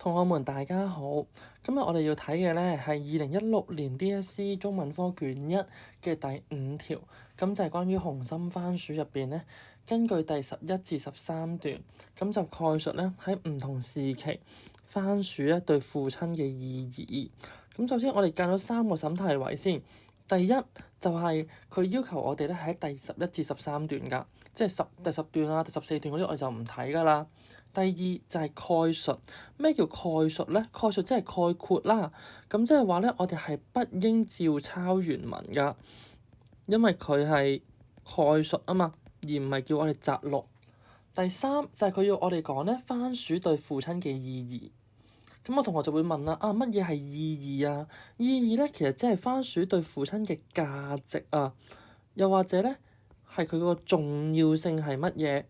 同學們大家好，今日我哋要睇嘅呢係2016年 DSE 中文科卷一嘅第5條，咁就係關於紅心番薯入邊呢，根據第11至13段，咁就概述呢喺唔同時期番薯呢對父親嘅意義。咁首先我哋揀咗3個審題位先，第一就係佢要求我哋呢喺第11至13段㗎，即係第10段啊、第14段嗰啲我哋就唔睇㗎啦。第二就係概述，咩叫概述呢？概述即係概括啦，咁即係話呢，我哋係不應照抄原文㗎，因為佢係概述啊嘛，而唔係叫我哋摘錄。第三就係佢要我哋講呢番薯對父親嘅意義。咁我同學就會問啦，乜嘢係意義啊？意義呢，其實即係番薯對父親嘅價值啊，又或者呢，係佢個重要性係乜嘢？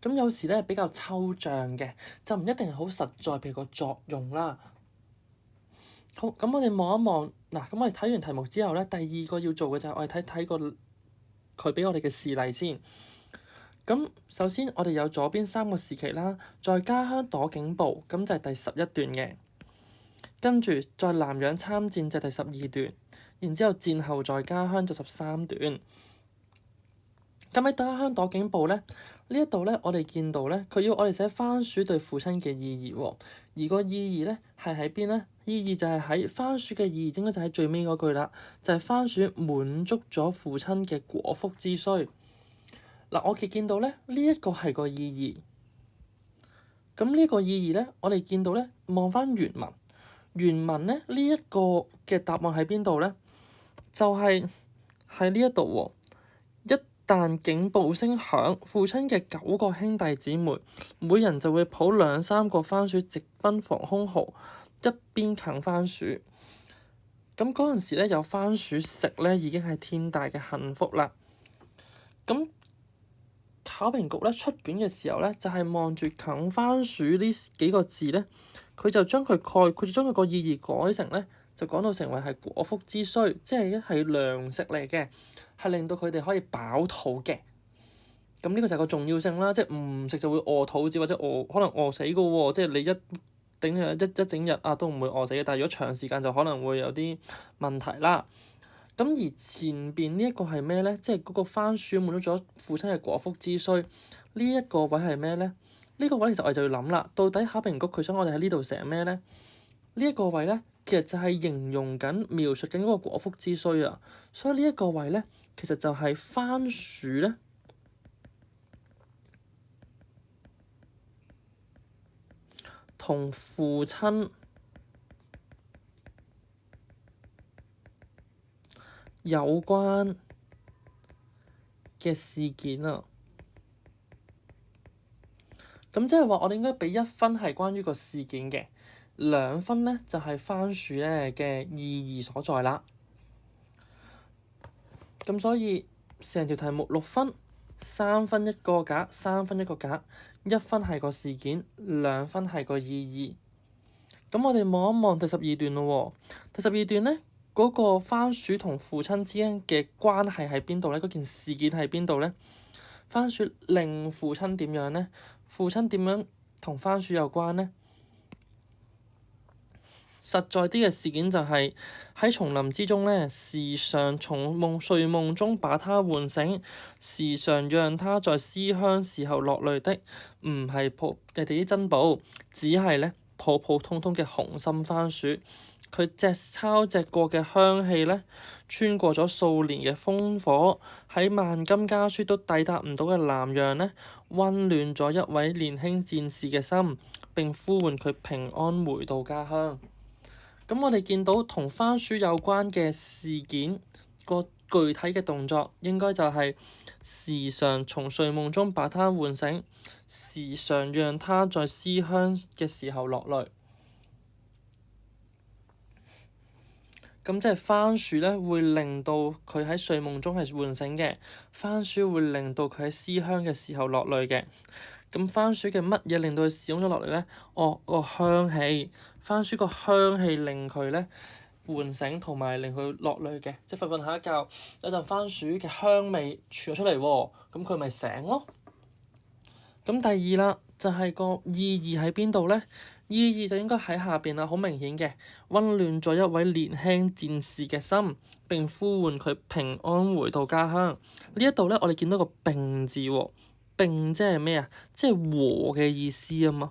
咁有時咧比較抽象嘅，就唔一定係好實在，譬如個作用啦。好，咁我哋望一望嗱，咁我哋睇完題目之後咧，第二個要做嘅就係我哋睇個佢俾我哋嘅示例先。咁首先我哋有左邊3個時期啦，在家鄉躲警暴，咁就係第11段嘅。跟住在南洋參戰就係第12段，然之後戰後在家鄉就13段。咁喺家鄉躲警暴呢，呢一度呢，我哋見到呢，佢要我哋寫番薯對父親嘅意義喎。而個意義呢，係喺邊呢？意義就係喺番薯嘅意義，應該就喺最尾嗰句啦，就係番薯滿足咗父親嘅果腹之需。嗱，我哋見到呢，呢一個係個意義。咁呢個意義呢，我哋見到呢，望翻原文，原文呢，呢一個嘅答案喺邊度呢？就係喺呢一度喎。但警報聲響，父親嘅9個兄弟姊妹，每人就會抱2-3個番薯直奔防空壕，一邊啃番薯。咁嗰陣時咧，有番薯食咧，已經係天大嘅幸福啦。咁考評局咧出卷嘅時候咧，就係望住啃番薯呢幾個字咧，佢就將佢概括，將佢個意義改成咧，就講到成為係果腹之需，即係係糧食嚟嘅。係令到佢哋可以飽肚嘅，咁呢個就係個重要性啦。即係唔食就會餓肚子或者可能餓死嘅喎。即係你一整日都唔會餓死嘅，但係如果長時間就可能會有啲問題啦。咁而前邊呢一個係咩咧？即係嗰個番薯滿足咗父親嘅果腹之需，呢一個位係咩咧？呢個位其實我哋就要諗啦，到底考評局佢想我哋喺呢度寫咩咧？呢一個位咧，其實就係形容緊、描述緊嗰個果腹之需啊。所以呢一個位咧，其實就係番薯咧同父親有關嘅事件啊。咁即係話，我哋應該俾1分係關於個事件嘅，2分咧就係番薯咧嘅意義所在啦。咁所以成條題目6分，3分1個格，3分1個格，1分係個事件，2分係個意義。咁我哋望一望第12段咯喎。第12段咧，嗰個番薯同父親之間嘅關係喺邊度咧？嗰件事件喺邊度咧？番薯令父親點樣咧？父親點樣同番薯有關咧？實在啲嘅事件就係喺叢林之中咧，時常從睡夢中把他喚醒，時常讓他在思鄉時候落淚的，唔係你哋啲珍寶，只係咧普普通通嘅紅心番薯。佢隻抄隻過嘅香氣咧，穿過咗數年嘅烽火，喺萬金家書都抵達唔到嘅南洋咧，温暖咗一位年輕戰士嘅心，並呼喚佢平安回到家鄉。咁我哋見到同番薯有關嘅事件，個具體嘅動作應該就係時常從睡夢中把他喚醒，時常讓他在思鄉嘅時候落淚。咁即係番薯咧，會令到佢喺睡夢中係喚醒嘅；番薯會令到佢喺思鄉嘅時候落淚嘅。咁番薯嘅乜嘢令到佢使用咗落嚟咧？個香氣，番薯個香氣令佢咧喚醒同埋令佢落淚嘅，即係瞓瞓下一覺，有陣番薯嘅香味傳咗出嚟喎，咁佢咪醒咯。咁第二啦，就係個意義喺邊度咧？意義就應該喺下邊啦，好明顯嘅，溫暖咗一位年輕戰士嘅心，並呼喚佢平安回到家鄉。呢一度咧，我哋見到個並字喎，並即係咩啊？即係和嘅意思啊嘛。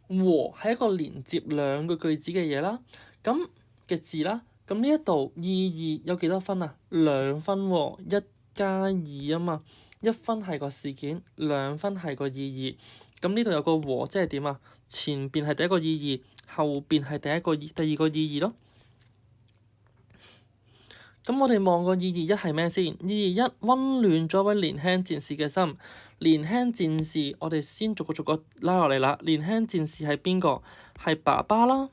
和係一個連接兩個句子嘅嘢啦，咁嘅字啦，咁呢一度意義有幾多分啊？2分喎，1+2啊嘛，1分係個事件，2分係個意義。咁呢度有個和，即係點啊？前邊係第一個意義，後邊係第二個意義咯。咁我哋望個意義1係咩先？意義1，溫暖咗位年輕戰士嘅心。年輕戰士，我哋先逐個拉落嚟啦。年輕戰士係邊個？係爸爸啦。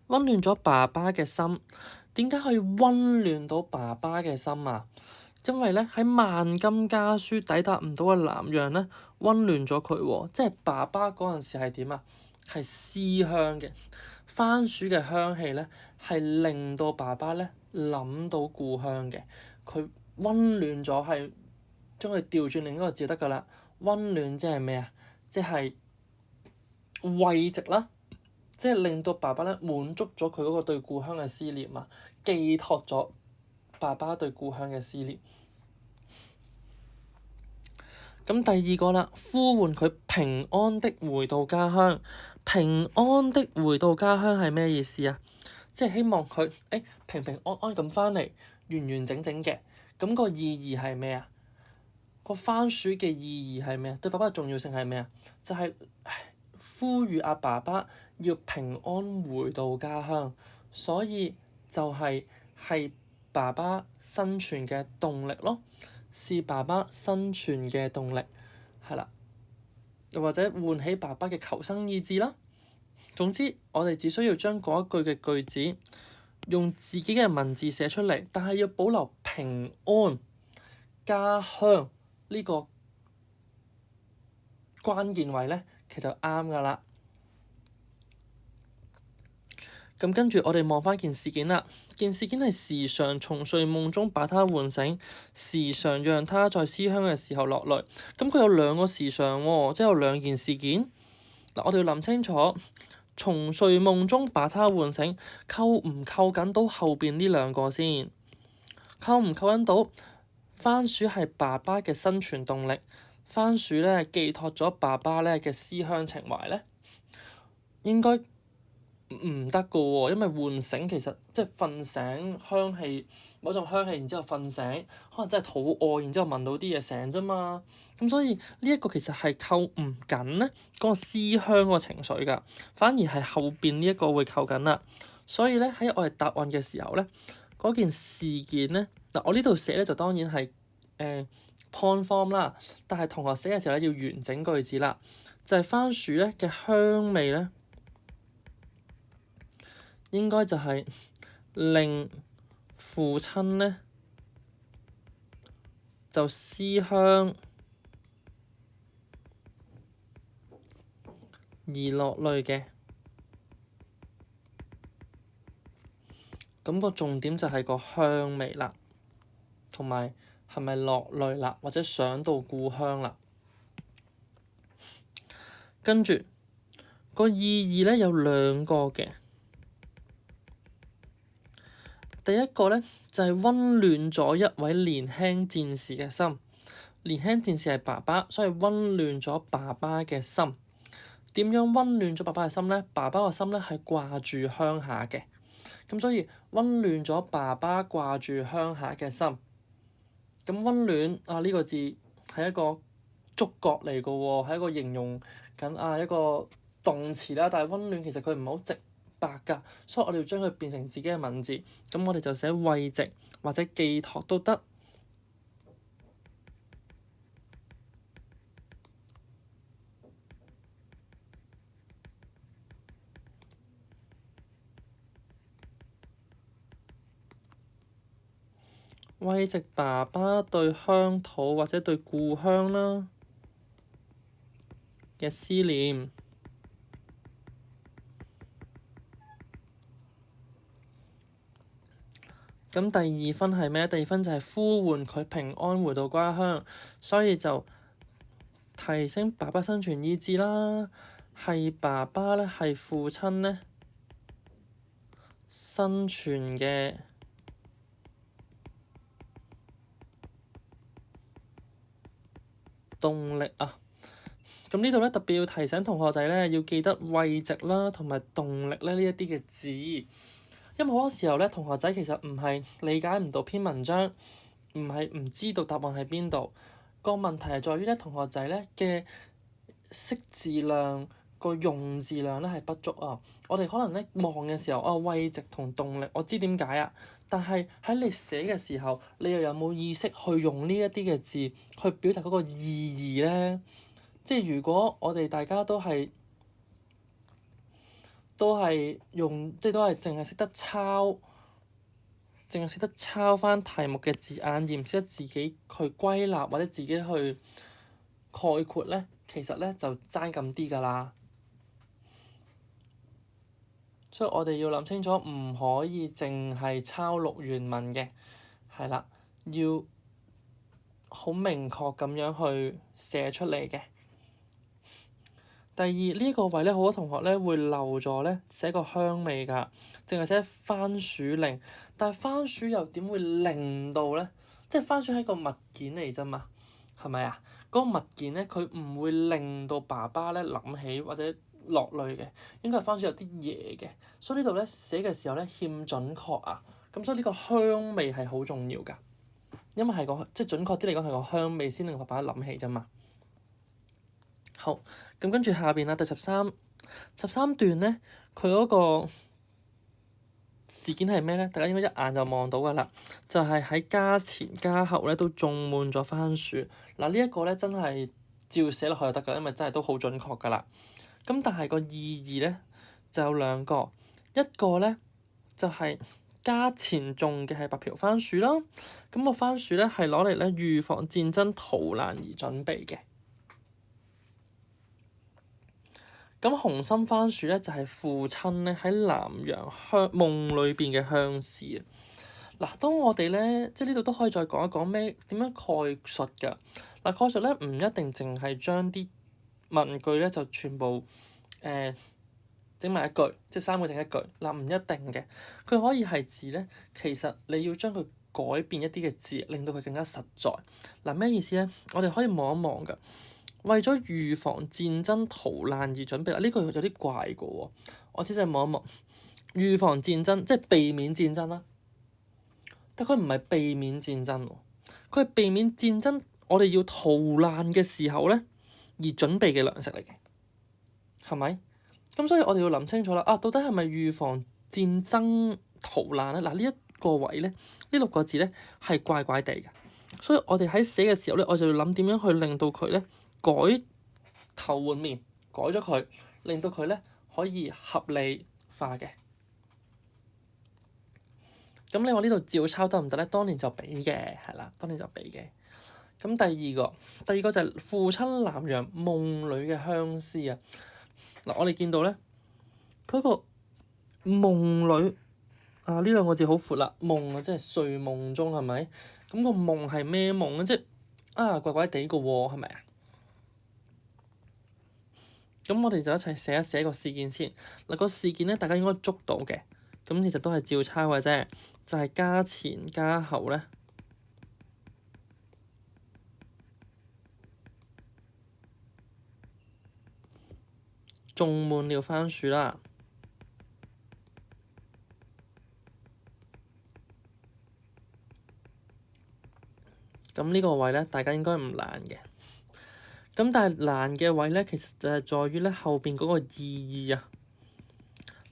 溫暖咗爸爸嘅心，點解可以溫暖到爸爸嘅心啊？因為咧喺萬金家書抵達唔到嘅南洋咧，溫暖咗佢喎。即係爸爸嗰陣時係點啊？係思鄉嘅番薯嘅香氣咧，係令到爸爸咧諗到故鄉嘅。佢溫暖咗，係將佢調轉另一個字得㗎啦。溫暖即係咩啊？即係慰藉啦，即係令到爸爸咧滿足咗佢嗰個對故鄉嘅思念啊，寄託咗爸爸對故鄉嘅思念。咁第二個啦，呼喚佢平安的回到家鄉。平安的回到家鄉係咩意思啊？即係希望佢平平安安咁翻嚟，完完整整嘅。咁個意義係咩啊？個番薯嘅意義係咩啊？對爸爸嘅重要性係咩啊？就係呼籲阿爸爸要平安回到家鄉，所以就係爸爸生存嘅動力咯。是爸爸生存嘅動力，係啦，又或者喚起爸爸嘅求生意志啦。總之，我哋只需要將嗰一句嘅句子用自己嘅文字寫出嚟，但係要保留平安、家鄉呢個關鍵位咧，其實就啱㗎啦。咁跟住我哋望翻件事件啦，件事件係時常從睡夢中把他喚醒，時常讓他在思鄉嘅時候落淚。咁佢有2個時常喎，即係有2件事件。嗱，我哋要諗清楚，從睡夢中把他喚醒，扣唔扣緊到後邊呢2個先？扣唔扣緊到？番薯係爸爸嘅生存動力，番薯咧寄託咗爸爸咧嘅思鄉情懷咧，應該唔得噶喎，因為喚醒其實即係瞓醒香氣，某種香氣，然之後瞓醒，可能真係肚餓，然之後聞到啲嘢醒啫嘛。咁所以呢一個其實係扣唔緊咧嗰個思鄉嗰個情緒㗎，反而係後邊呢一個會扣緊啦。所以咧喺我哋答案嘅時候咧，嗰件事件咧嗱，我呢度寫咧就當然係point form 啦，但係同學寫嘅時候咧要完整句子啦，就係番薯咧嘅香味咧。應該就係令父親咧就思鄉而落淚嘅。咁個重點就係個香味啦，同埋係咪落淚啦，或者想到故鄉啦。跟住個意義咧有2個嘅。第一個咧就係溫暖咗一位年輕戰士嘅心。年輕戰士係爸爸，所以溫暖咗爸爸嘅心。點樣溫暖咗爸爸嘅心咧？爸爸個心咧係掛住鄉下嘅，咁所以溫暖咗爸爸掛住鄉下嘅心。咁溫暖啊呢個字係一個觸覺嚟㗎喎，係一個形容緊一個動詞啦。但係溫暖其實佢唔係好直白㗎，所以我哋要將佢變成自己嘅文字。咁我哋就寫慰藉或者寄託都得。慰藉爸爸對鄉土或者對故鄉啦嘅思念。咁第二分係咩？第二分就係呼喚佢平安回到家鄉，所以就提升爸爸生存意志啦。係爸爸咧，係父親咧生存嘅動力啊！咁呢度咧特別要提醒同學仔咧，要記得慰藉啦同埋動力咧呢一啲嘅字，因為好多時候咧同學仔其實唔係理解唔到篇文章，唔係唔知道答案喺邊度，個問題係在於咧同學仔咧嘅識字量個用字量咧係不足啊！我哋可能咧望嘅時候，慰藉同動力，我知點解啊，但係喺你寫嘅時候，你又有冇意識去用呢一啲嘅字去表達嗰個意義咧？即係如果我哋大家都係用，即係都係淨係識得抄，淨係識得抄翻題目嘅字眼，而唔識得自己去歸納或者自己去概括咧，其實咧就爭咁啲㗎啦。所以我哋要諗清楚，唔可以淨係抄錄原文嘅，係啦，要好明確咁樣去寫出嚟嘅。第二呢一個位咧，好多同學咧會漏咗咧寫個香味㗎，淨係寫番薯令，但係番薯又點會令到咧？即係番薯係個物件嚟啫嘛，係咪啊？嗰個物件咧，佢唔會令到爸爸咧諗起或者落淚嘅，應該係番薯有啲嘢嘅，所以呢度咧寫嘅時候咧欠準確啊，咁所以呢個香味係好重要㗎，因為係個即係準確啲嚟講係個香味先令爸爸諗起啫嘛。好，咁跟住下邊啦，第13段咧，佢嗰個事件係咩咧？大家應該一眼就望到㗎啦，就係喺家前家後咧都種滿咗番薯。嗱，呢一個咧真係照寫落去就得㗎，因為真係都好準確㗎啦。咁但係個意義咧就有兩個，一個咧就係家前種嘅係白嫖番薯啦，咁個番薯咧係攞嚟咧預防戰爭逃難而準備嘅。咁紅心番薯咧就係父親咧喺南洋夢裏邊嘅鄉事啊！嗱，當我哋咧即係呢度都可以再講一講咩點樣概述㗎。嗱，概述咧唔一定淨係將啲文句咧就全部整埋一句，即係3個整一句。嗱，唔一定嘅，佢可以係指咧，其實你要將佢改變一啲嘅字，令到佢更加實在。嗱，咩意思咧？我哋可以望一望㗎。為咗預防戰爭逃難而準備啦，呢個有啲怪嘅喎。我只係望一望，預防戰爭即係避免戰爭啦。但佢唔係避免戰爭喎，佢係避免戰爭。我哋要逃難嘅時候咧，而準備嘅糧食嚟嘅，係咪？咁所以我哋要諗清楚啦。到底係咪預防戰爭逃難咧？嗱，呢一個位咧，呢6個字咧係怪怪地嘅。所以我哋喺寫嘅時候咧，我就要諗點樣去令到佢咧。改頭換面，改咗佢，令到佢咧可以合理化嘅。咁你話呢度照抄得唔得咧？當年就俾嘅，係啦，當年就俾嘅。咁第二個就係父親南洋夢裏嘅鄉思啊。嗱，我哋見到咧，佢個夢裏啊呢兩個字好闊啦，夢啊即係睡夢中係咪？咁個夢係咩夢啊？即係怪怪地嘅喎，係咪啊？咁我哋就一齊寫一寫個事件先。嗱，個事件咧，大家應該捉到嘅。咁其實都係照抄嘅啫，就係家前家後咧，種滿了番薯啦。咁呢個位咧，大家應該唔難嘅。咁但係難嘅位咧，其實就係在於咧後邊嗰個意義啊。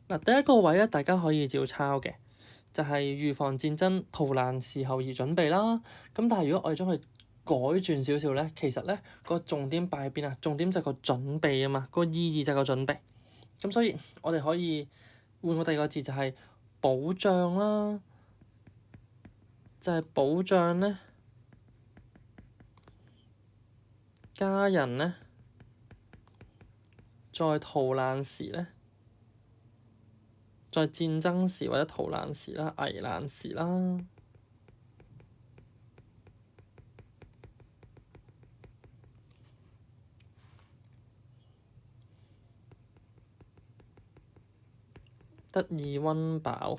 嗱，第一個位咧，大家可以照抄嘅，就係預防戰爭逃難時候而準備啦。咁但係如果我哋將佢改轉少少咧，其實咧個重點擺喺邊啊？重點就係個準備啊嘛，個意義就係個準備。咁所以我哋可以換個第二個字，就係保障啦，就係保障咧。家人咧，在逃難時咧，在戰爭時或者逃難時啦、危難時啦，得意溫飽，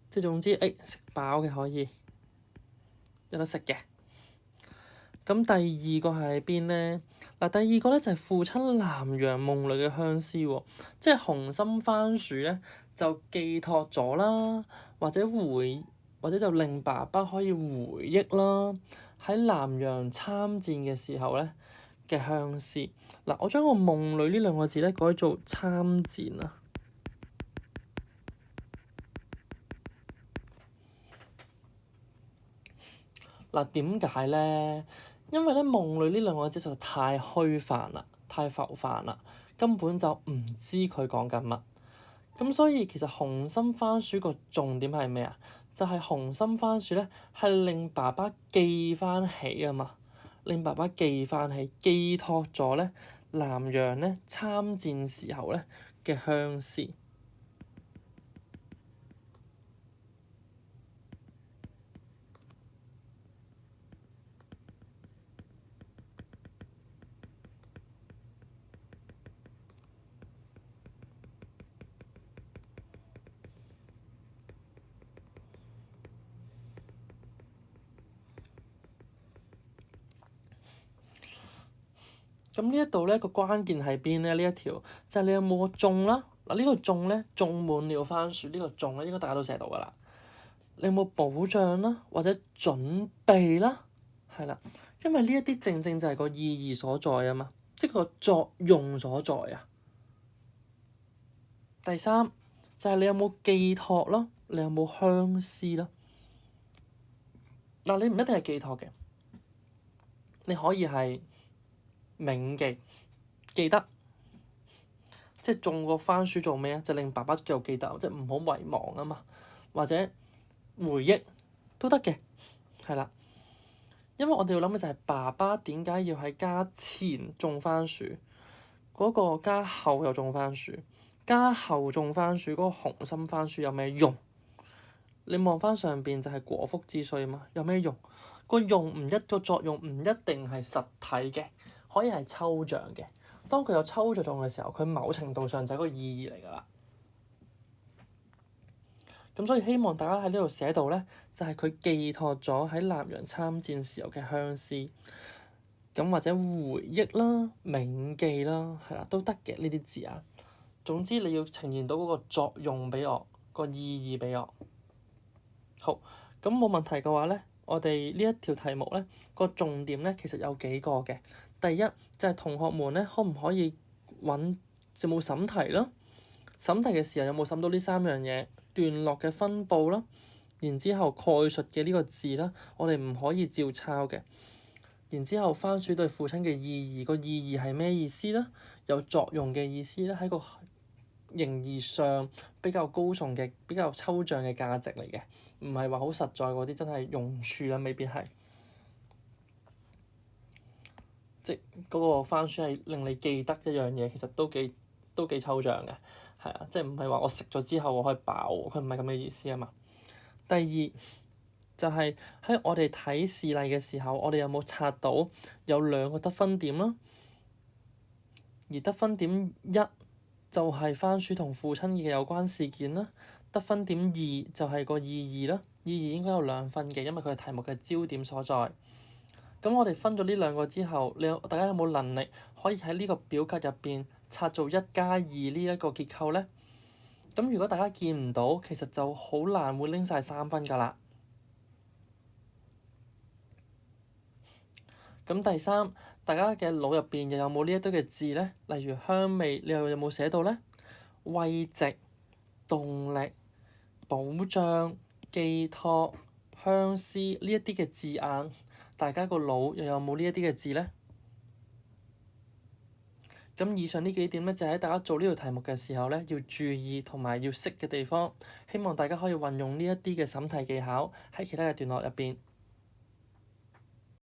即係總之食飽嘅可以有得食嘅。咁第二個係喺邊咧？嗱，第二個咧就係父親南陽夢裏嘅相思喎，即係紅心番薯咧就寄託咗啦，或者就令爸爸可以回憶啦，喺南陽參戰嘅時候咧嘅相思。嗱，我將個夢裏呢兩個字咧改做參戰啊。嗱，點解咧？因為咧夢裏呢兩個字就太虛泛啦，太浮泛啦，根本就唔知佢講緊乜。咁所以其實紅心番薯個重點係咩啊？就係紅心番薯咧係令爸爸記翻起啊嘛，令爸爸記翻起，寄託咗咧南陽咧參戰時候咧嘅相思。咁呢一度咧個關鍵係邊咧？呢一條就係你有冇個種啦。嗱，呢個種咧種滿了番薯，呢個種咧應該大家都寫到㗎啦。你有冇保障啦，或者準備啦？係啦，因為呢一啲正正就係個意義所在啊嘛，即係個作用所在啊。第三就係你有冇寄託啦，你有冇相思啦？嗱，你唔一定係寄託嘅，你可以係銘記，記得，即係種個番薯做咩啊？就令爸爸繼續記得，即係唔好遺忘啊嘛，或者回憶都得嘅，係啦。因為我哋要諗嘅就係爸爸點解要喺家前種番薯，嗰個家後又種番薯，家後種番薯嗰個紅心番薯有咩用？你望翻上邊就係果腹之需嘛，有咩用？個作用唔一定係實體嘅，可以係抽象嘅。當佢有抽象嘅時候，佢某程度上就係個意義嚟㗎啦。咁所以希望大家喺呢度寫到咧，就係佢寄託咗喺南陽參戰時候嘅相思，咁或者回憶啦、銘記啦，係啦都得嘅呢啲字眼。總之你要呈現到嗰個作用俾我，個意義俾我。好，咁冇問題嘅話咧，我哋呢一條題目咧個重點咧其實有幾個嘅。第一就係同學們咧，可唔可以揾有冇審題啦？審題嘅時候有冇審到呢三樣嘢？段落嘅分佈啦，然之後概述嘅呢個字啦，我哋唔可以照抄嘅。然之後番薯對父親嘅意義，個意義係咩意思咧？有作用嘅意思咧，喺個形義上比較高崇嘅、比較抽象嘅價值嚟嘅，唔係話好實在嗰啲真係用處啦，未必係。即嗰個番薯係令你記得一樣嘢，其實都幾抽象嘅。係啊，即係唔係話我食咗之後我可以飽喎，佢唔係咁嘅意思啊嘛。第二就係喺我哋睇事例嘅時候，我哋有冇察到有兩個得分點啦？而得分點一就係番薯同父親嘅有關事件啦，得分點二就係個意義啦。意義應該有2分嘅，因為佢係題目嘅焦點所在。咁我哋分咗呢兩個之後，大家有冇能力可以喺呢個表格入邊拆做1+2呢一個結構咧？咁如果大家見唔到，其實就好難會拎晒3分㗎啦。咁第三，大家嘅腦入邊又有冇呢一堆嘅字咧？例如香味，你又有冇寫到咧？慰藉、動力、保障、寄託、相思呢一啲嘅字眼，大家個腦又有冇呢一啲嘅字咧？咁以上呢幾點咧，就喺大家做呢條題目嘅時候咧，要注意同埋要識嘅地方，希望大家可以運用呢一啲嘅審題技巧喺其他嘅段落入邊。